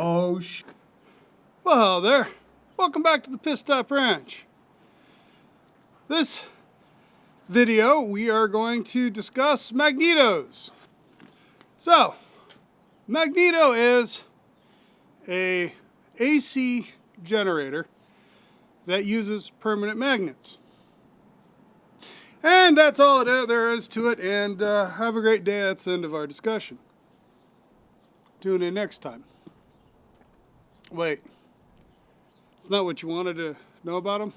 Oh, well, hello there. Welcome back to the Pit Stop Ranch. This video, we are going to discuss magnetos. So, magneto is a AC generator that uses permanent magnets. And that's all there is to it, and have a great day. That's the end of our discussion. Tune in next time. Wait, it's not what you wanted to know about them?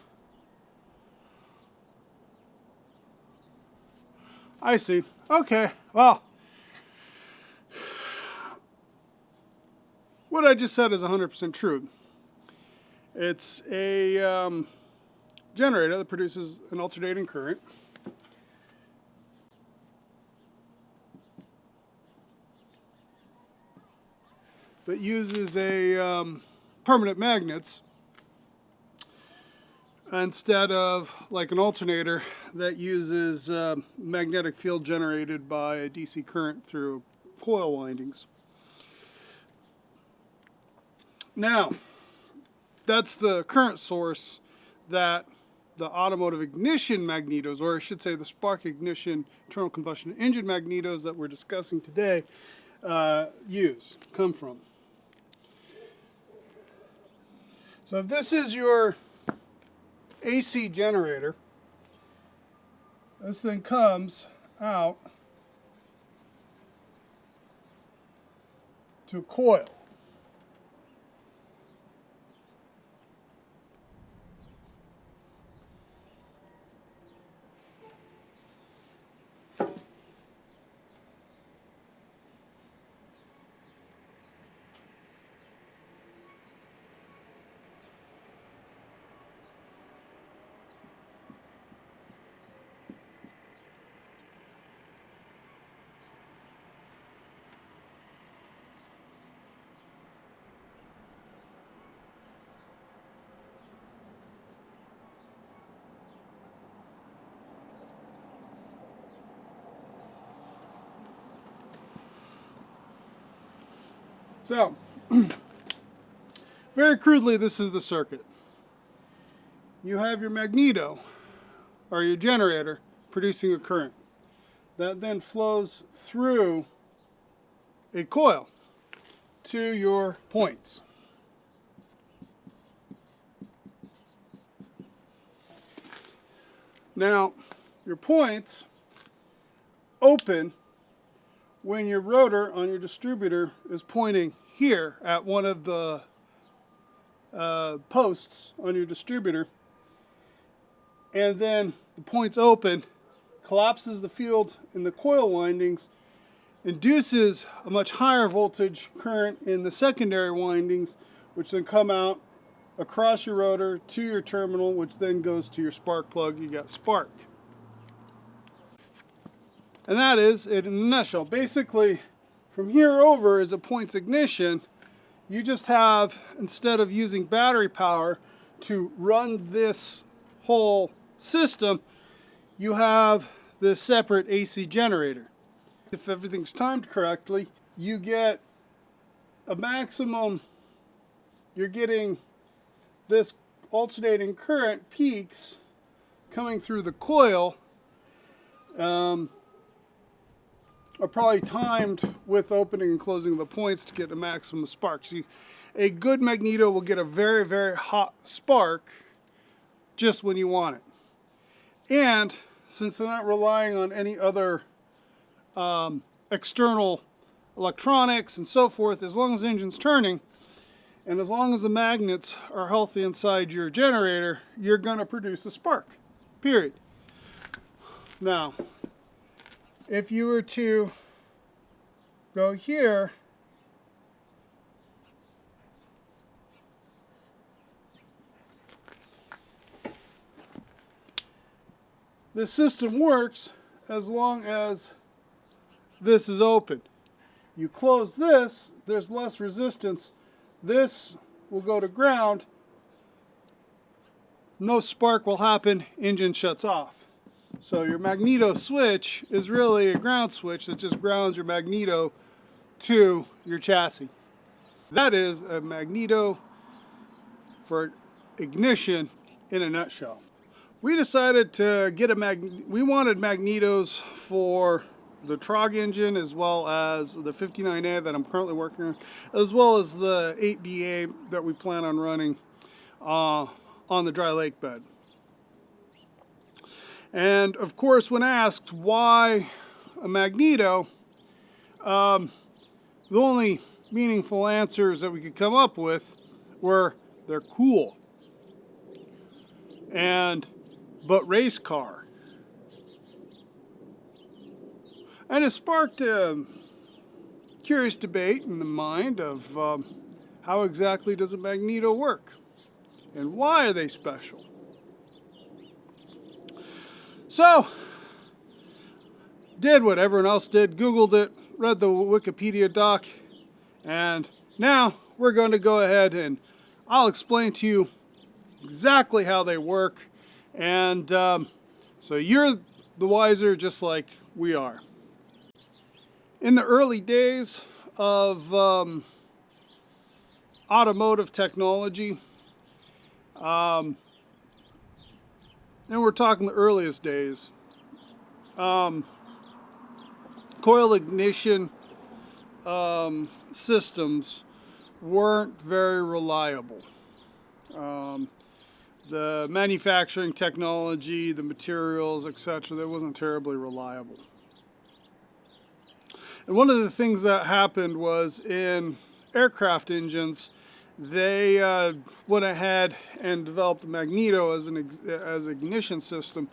I see. Okay, well, what I just said is 100% true. It's a generator that produces an alternating current. That uses a permanent magnets instead of like an alternator that uses magnetic field generated by a DC current through coil windings. Now, that's the current source that the automotive ignition magnetos, or I should say the spark ignition internal combustion engine magnetos that we're discussing today, come from. So if this is your AC generator, this thing comes out to a coil. So, very crudely, this is the circuit. You have your magneto, or your generator, producing a current. That then flows through a coil to your points. Now, your points open when your rotor on your distributor is pointing here at one of the posts on your distributor, and then the points open, collapses the field in the coil windings, induces a much higher voltage current in the secondary windings, which then come out across your rotor to your terminal, which then goes to your spark plug. You got spark. And that is it in a nutshell. Basically, from here over is a points ignition. You just have, instead of using battery power to run this whole system, you have this separate AC generator. If everything's timed correctly, you get a maximum, you're getting this alternating current peaks coming through the coil, are probably timed with opening and closing the points to get a maximum spark. So a good magneto will get a very, very hot spark just when you want it. And since they're not relying on any other external electronics and so forth, as long as the engine's turning and as long as the magnets are healthy inside your generator, you're going to produce a spark, period. Now, if you were to go here, the system works as long as this is open. You close this, there's less resistance. This will go to ground. No spark will happen, engine shuts off. So your magneto switch is really a ground switch that just grounds your magneto to your chassis. That is a magneto for ignition in a nutshell. We decided to get we wanted magnetos for the Trog engine as well as the 59A that I'm currently working on, as well as the 8BA that we plan on running on the dry lake bed. And of course, when asked why a magneto, the only meaningful answers that we could come up with were they're cool but race car. And it sparked a curious debate in the mind of how exactly does a magneto work and why are they special. So, did what everyone else did, Googled it, read the Wikipedia doc, and now we're going to go ahead and I'll explain to you exactly how they work, and so you're the wiser just like we are. In the early days of automotive technology, and we're talking the earliest days, coil ignition systems weren't very reliable. The manufacturing technology, the materials, etc., that wasn't terribly reliable. And one of the things that happened was in aircraft engines, they went ahead and developed the magneto as an ignition system,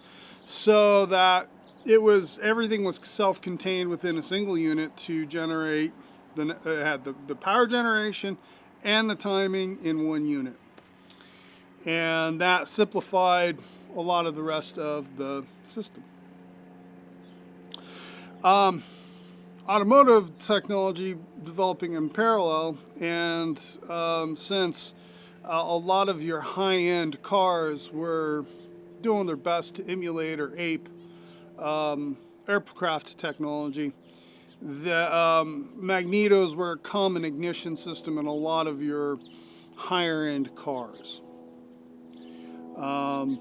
so that everything was self-contained within a single unit to generate it had the power generation and the timing in one unit. And that simplified a lot of the rest of the system. Automotive technology developing in parallel, and since a lot of your high-end cars were doing their best to emulate or ape aircraft technology, the magnetos were a common ignition system in a lot of your higher-end cars. And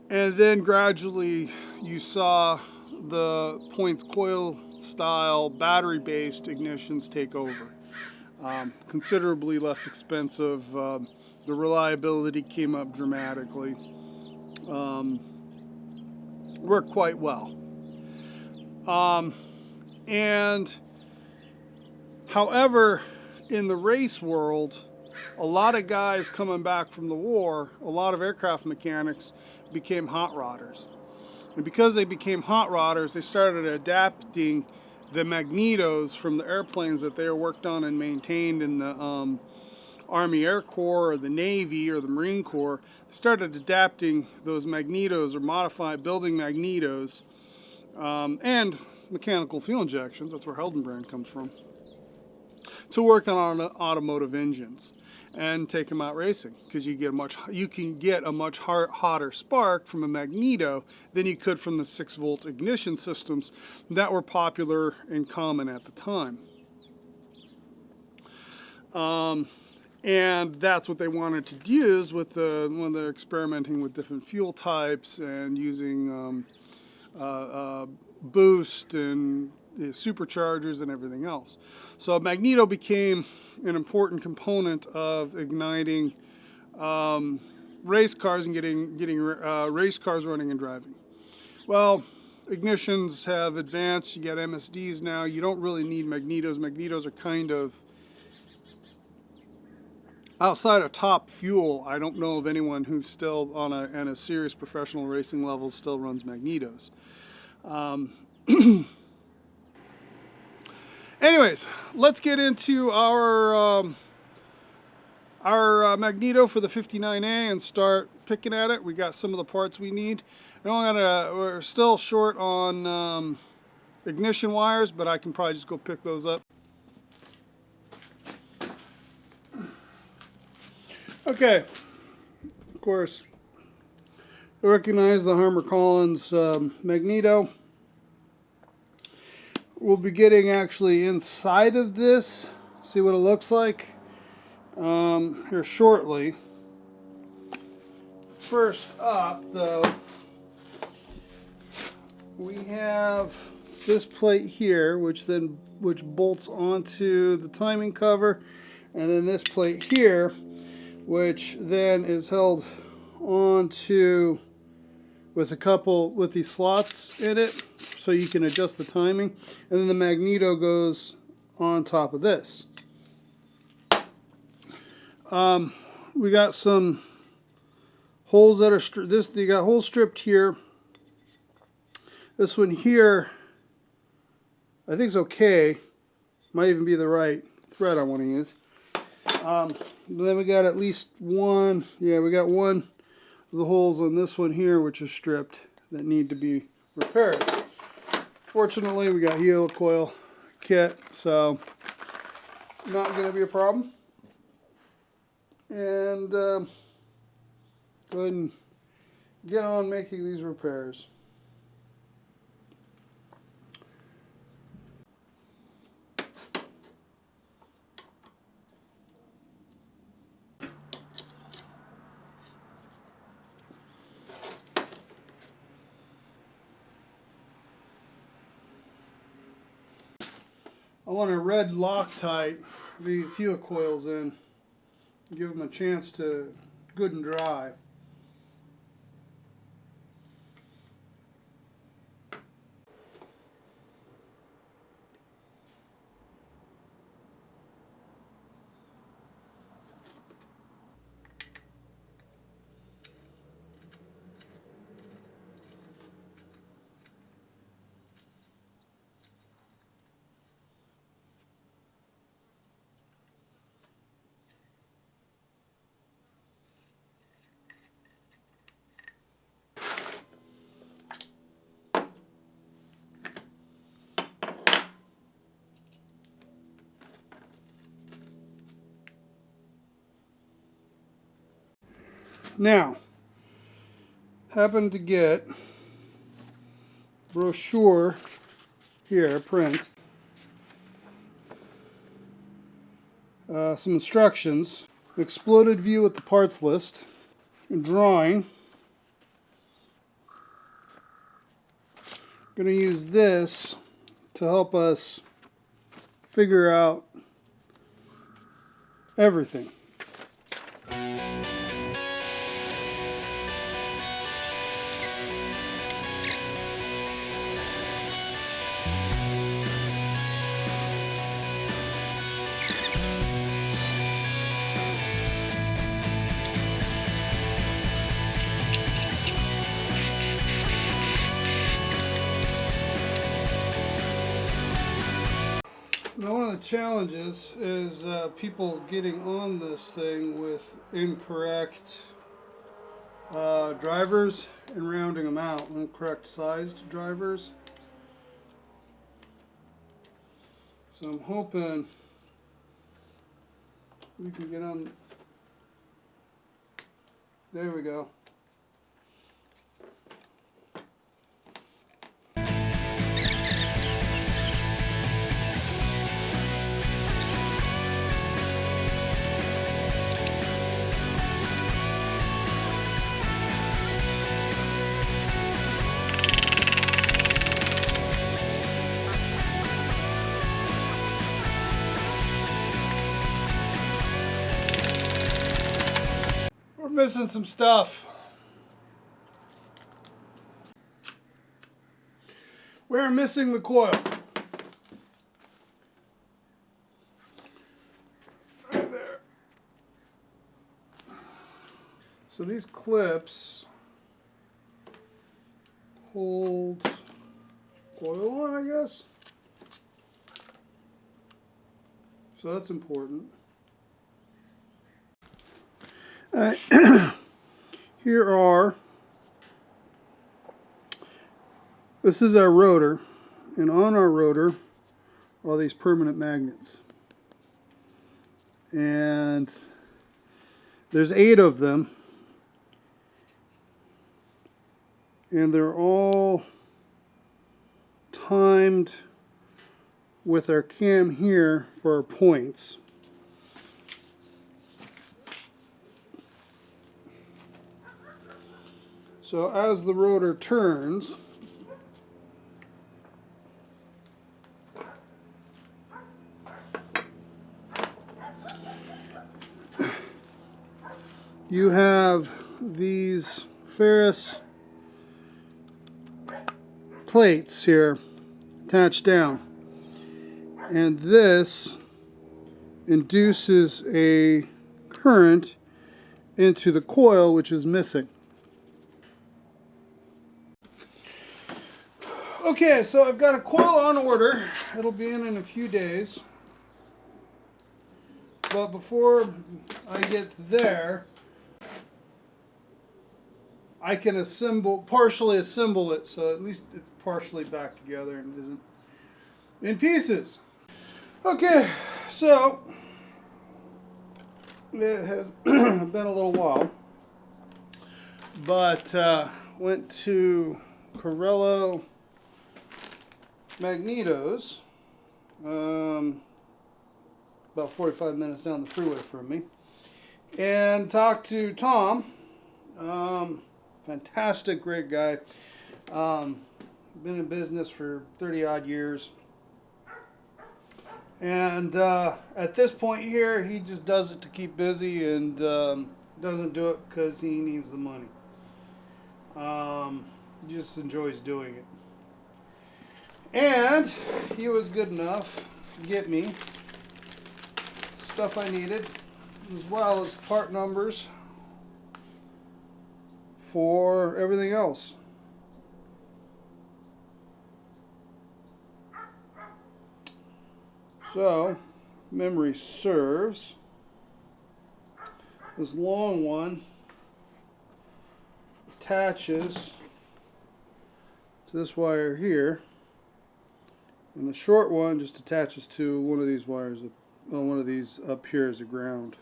then gradually you saw the points coil style battery based ignitions take over. Considerably less expensive. The reliability came up dramatically. Worked quite well. And however, in the race world, a lot of guys coming back from the war, a lot of aircraft mechanics became hot rodders. And because they became hot rodders, they started adapting the magnetos from the airplanes that they worked on and maintained in the Army Air Corps or the Navy or the Marine Corps. They started adapting those magnetos or building magnetos and mechanical fuel injections, that's where Hildenbrand comes from, to work on automotive engines and take them out racing, because you can get a much hotter spark from a magneto than you could from the 6-volt ignition systems that were popular and common at the time. And that's what they wanted to use with when they're experimenting with different fuel types and using boost and superchargers and everything else. So magneto became an important component of igniting race cars and getting race cars running and driving. Well, ignitions have advanced. You get MSDs now. You don't really need magnetos. Magnetos are kind of outside of top fuel. I don't know of anyone who's still on a serious professional racing level still runs magnetos. Anyways, let's get into our magneto for the 59A and start picking at it. We got some of the parts we need. We're still short on ignition wires, but I can probably just go pick those up. Okay, of course, I recognize the Harman and Collins magneto. We'll be getting actually inside of this see what it looks like here shortly. First up, though, we have this plate here, which bolts onto the timing cover, and then this plate here, which then is held onto with these slots in it, so you can adjust the timing, and then the magneto goes on top of this. We got some holes that are they got holes stripped here. This one here, I think is okay. Might even be the right thread I want to use. Then we got at least one. Yeah, we got one of the holes on this one here, which is stripped, that need to be repaired. Fortunately, we got helicoil kit, so not going to be a problem. And go ahead and get on making these repairs. I want to red Loctite these helicoils in, give them a chance to good and dry. Now, happened to get brochure here, print, some instructions, exploded view with the parts list, and drawing. I'm going to use this to help us figure out everything. Now, one of the challenges is people getting on this thing with incorrect drivers and rounding them out, incorrect sized drivers. So I'm hoping we can get on. There we go. We're missing some stuff. We're missing the coil. Right there. So these clips hold coil on, I guess. So that's important. Alright, this is our rotor, and on our rotor are these permanent magnets. And there's 8 of them, and they're all timed with our cam here for our points. So as the rotor turns, you have these ferrous plates here attached down, and this induces a current into the coil, which is missing. Okay, so I've got a coil on order. It'll be in a few days. But before I get there, I can partially assemble it, so at least it's partially back together and isn't in pieces. Okay, so it has been a little while, but went to Corello Magnetos, about 45 minutes down the freeway from me, and talked to Tom. Fantastic, great guy. Been in business for 30 odd years. And at this point here, he just does it to keep busy and doesn't do it because he needs the money. He just enjoys doing it. And he was good enough to get me stuff I needed, as well as part numbers for everything else. So, memory serves, this long one attaches to this wire here, and the short one just attaches to one of these wires, one of these up here as a ground.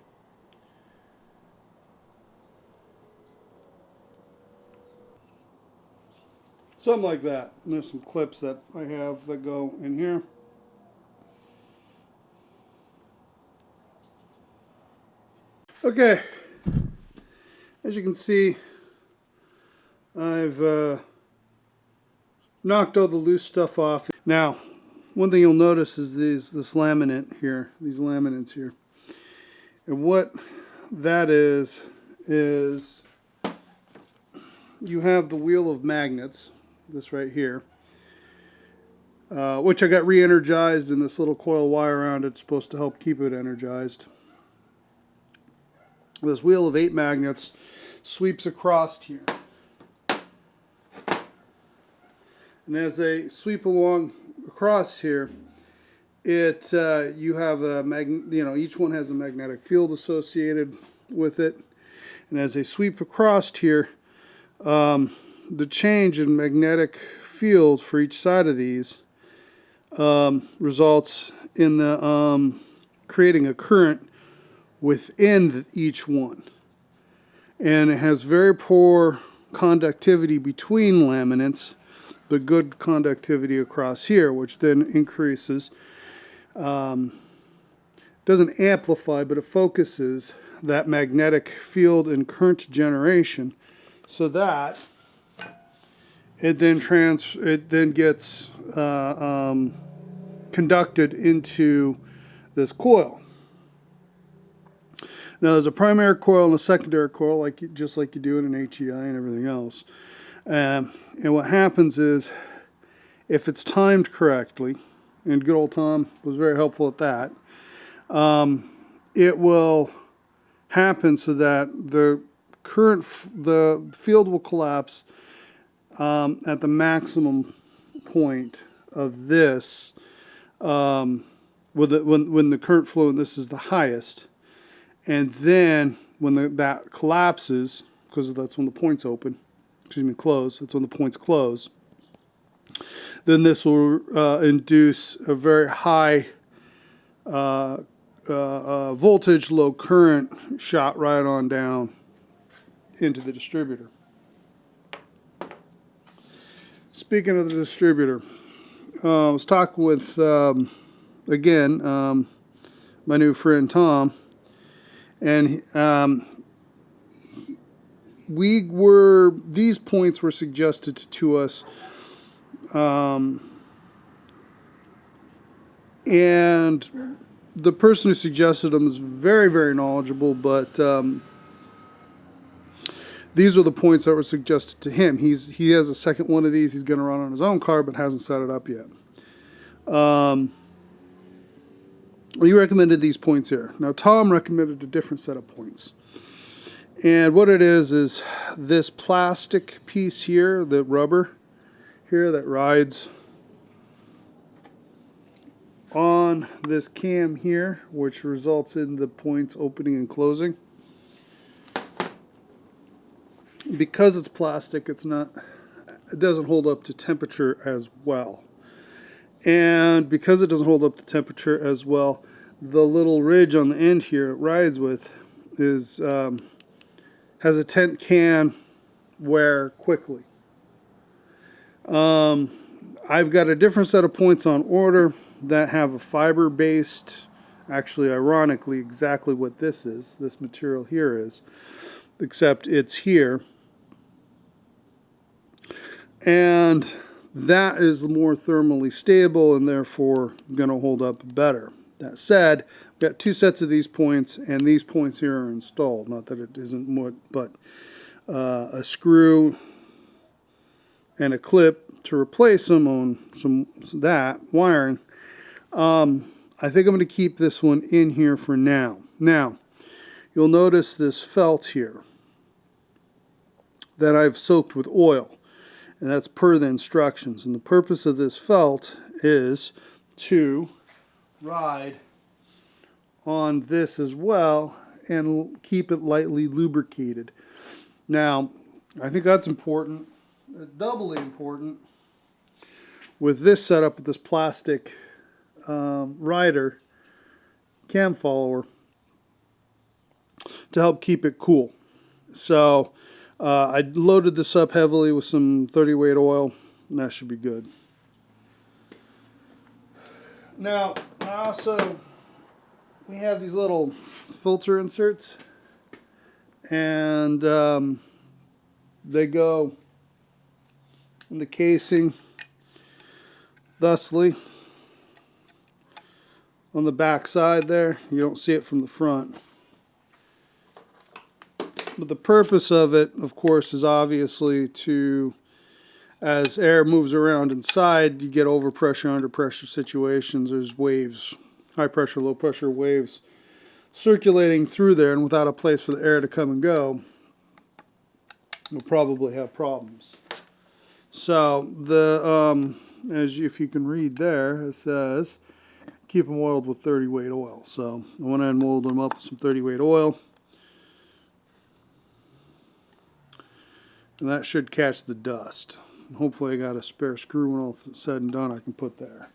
Something like that. And there's some clips that I have that go in here. Okay, as you can see, I've knocked all the loose stuff off. Now, one thing you'll notice is this laminate here, these laminates here. And what that is you have the wheel of magnets, this right here, which I got re-energized, and this little coil wire around it's supposed to help keep it energized. This wheel of 8 magnets sweeps across here. And as they sweep along across here, you have a each one has a magnetic field associated with it. And as they sweep across here, the change in magnetic field for each side of these results in the creating a current within each one, and it has very poor conductivity between laminates, but good conductivity across here, which then increases, doesn't amplify, but it focuses that magnetic field and current generation, so that it then gets conducted into this coil. Now, there's a primary coil and a secondary coil, just like you do in an HEI and everything else. And what happens is, if it's timed correctly, and good old Tom was very helpful at that, it will happen so that the field will collapse at the maximum point of this, when the current flow in this is the highest. And then when that collapses, because that's when the points close, that's when the points close, then this will induce a very high voltage, low current shot right on down into the distributor. Speaking of the distributor, I was talking with again, my new friend Tom, and these points were suggested to us, and the person who suggested them is very, very knowledgeable, but these are the points that were suggested to him. He has a second one of these he's going to run on his own car, but hasn't set it up yet. He recommended these points here. Now, Tom recommended a different set of points. And what it is this plastic piece here, the rubber here that rides on this cam here, which results in the points opening and closing. Because it's plastic, it doesn't hold up to temperature as well. And because it doesn't hold up to temperature as well, the little ridge on the end here it rides with has a tent can wear quickly. I've got a different set of points on order that have a fiber-based, actually ironically exactly what this material here is, except it's here. And that is more thermally stable and therefore going to hold up better. That said, we've got two sets of these points, and these points here are installed. Not that it isn't what, but a screw and a clip to replace them on that wiring. I think I'm going to keep this one in here for now. Now, you'll notice this felt here that I've soaked with oil. And that's per the instructions. And the purpose of this felt is to ride on this as well and keep it lightly lubricated. Now, I think that's important, doubly important, with this setup with this plastic rider cam follower to help keep it cool. So I loaded this up heavily with some 30 weight oil, and that should be good. Now, we have these little filter inserts, and they go in the casing thusly on the back side there. You don't see it from the front. But the purpose of it, of course, is obviously to, as air moves around inside, you get overpressure, underpressure situations. There's waves, high pressure, low pressure waves circulating through there, and without a place for the air to come and go, you'll probably have problems. So, if you can read there, it says, keep them oiled with 30 weight oil. So, I went ahead and oiled them up with some 30 weight oil. And that should catch the dust. Hopefully I got a spare screw when all said and done I can put there.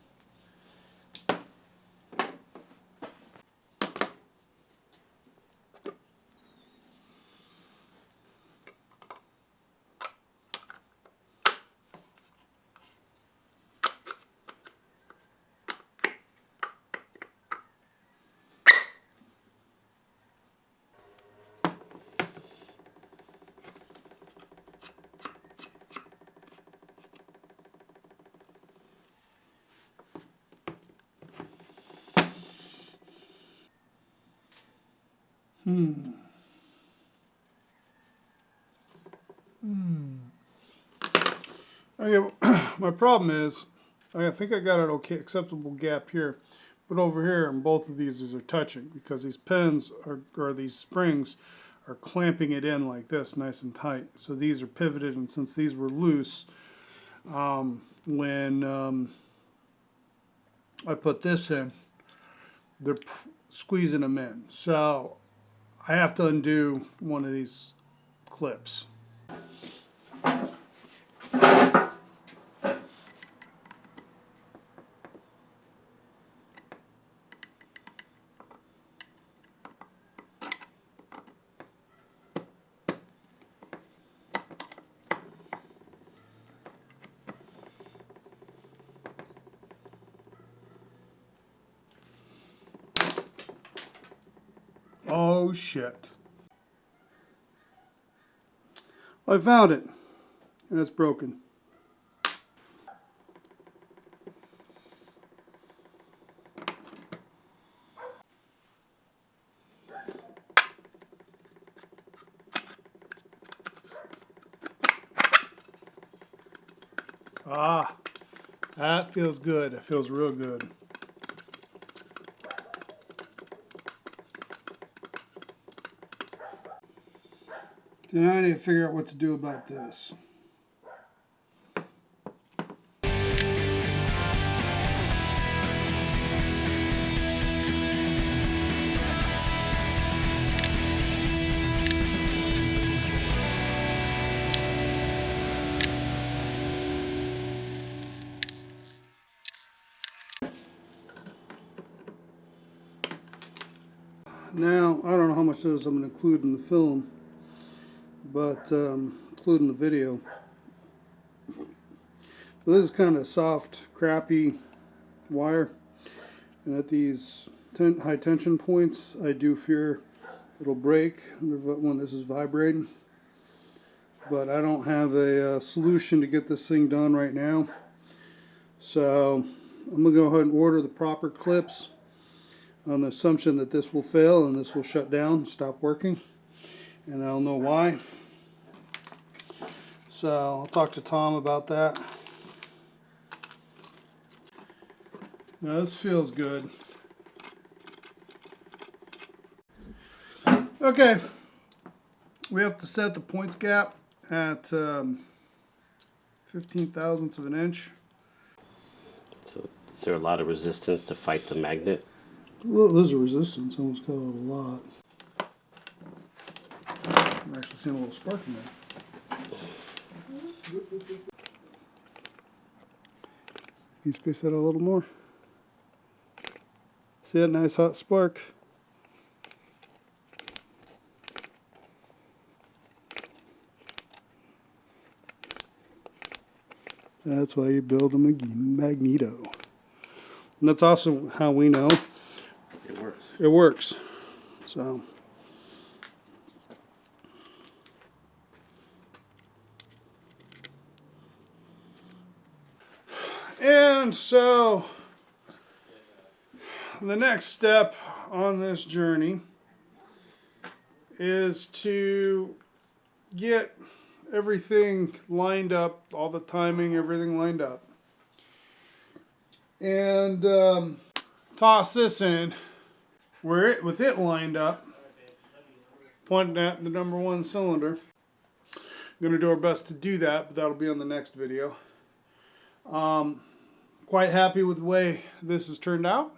Okay, my problem is, I think I got an okay, acceptable gap here, but over here, and both of these are touching because these pins or these springs are clamping it in like this, nice and tight. So these are pivoted, and since these were loose, when I put this in, they're squeezing them in. So I have to undo one of these clips. Oh shit. I found it, and it's broken. Ah, that feels good. It feels real good. Now I need to figure out what to do about this. Now, I don't know how much of this I'm going to include in the film, but include in the video. But this is kind of soft, crappy wire, and at these high tension points, I do fear it'll break when this is vibrating. But I don't have a solution to get this thing done right now, so I'm going to go ahead and order the proper clips on the assumption that this will fail and this will shut down, stop working, and I'll know why. So I'll talk to Tom about that. Now this feels good. Okay, we have to set the points gap at 15 thousandths of an inch. So is there a lot of resistance to fight the magnet? Well, there's a resistance, almost got it a lot. I'm actually seeing a little spark in there. Can you space that out a little more? See that nice hot spark? That's why you build a magneto. And that's also how we know It works. it works. So and so the next step on this journey is to get everything lined up, all the timing, everything lined up, and toss this in with it lined up, pointing at the #1 cylinder. I'm going to do our best to do that, but that'll be on the next video. Quite happy with the way this has turned out.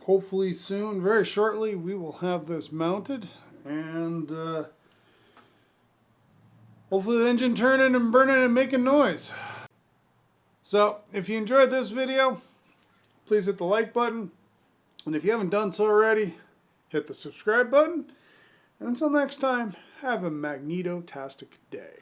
Hopefully soon, very shortly, we will have this mounted, and hopefully the engine turning and burning and making noise. So if you enjoyed this video, please hit the like button, and if you haven't done so already, hit the subscribe button. And until next time, have a magneto-tastic day.